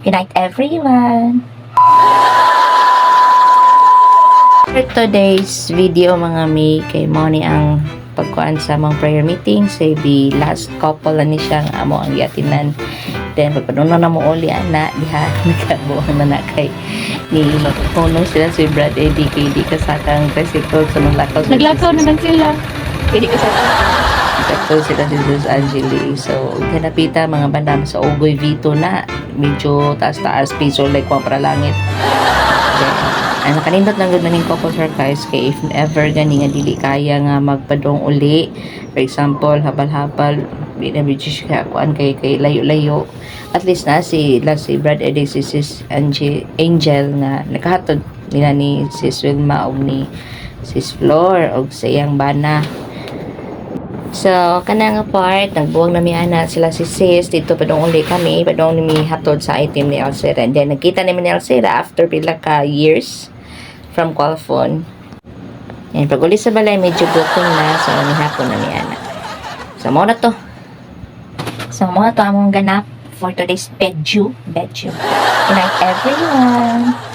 Good night, everyone! For today's video, mga may, kay Moni ang pagkuhan sa mga prayer meeting. Say, the last couple na ni siyang amo ang yatinan. Then, pagpanunan na mo uli, diha, nagkabuang na kay ni magpunong sila si Brad Eddie kay di kasakang tricycle sa maglakaw. Naglakaw naman sila. Pwede ka sa Sakto sila si Luz Angeli. So, kanapita mga banda sa Ogoy Vito na medyo taas-taas piso like kwa para langit. Then, ang nakanindot lang gud maning couple guys kay if ever gani nga dili kaya nga magpadong uli. For example, habal-habal binabidyo siya kuan kay layo-layo. At least na si Brad Eddie si Sis Angel nga nakahatod nila ni Sis Wilma og ni Sis Flor og sa iyang bana. So, kana nga part, nagbuwag na ana sila si Sis, dito padong uli kami, padong ni hatod sa item ni Alcera. And then, nagkita namin ni Alcera after pila ka years from Qualphone. Yan, pag uli sa balay, medyo gutom na, so nihapon na ana. So, muna to. So, muna to among ganap for today's bedju. Good night, everyone!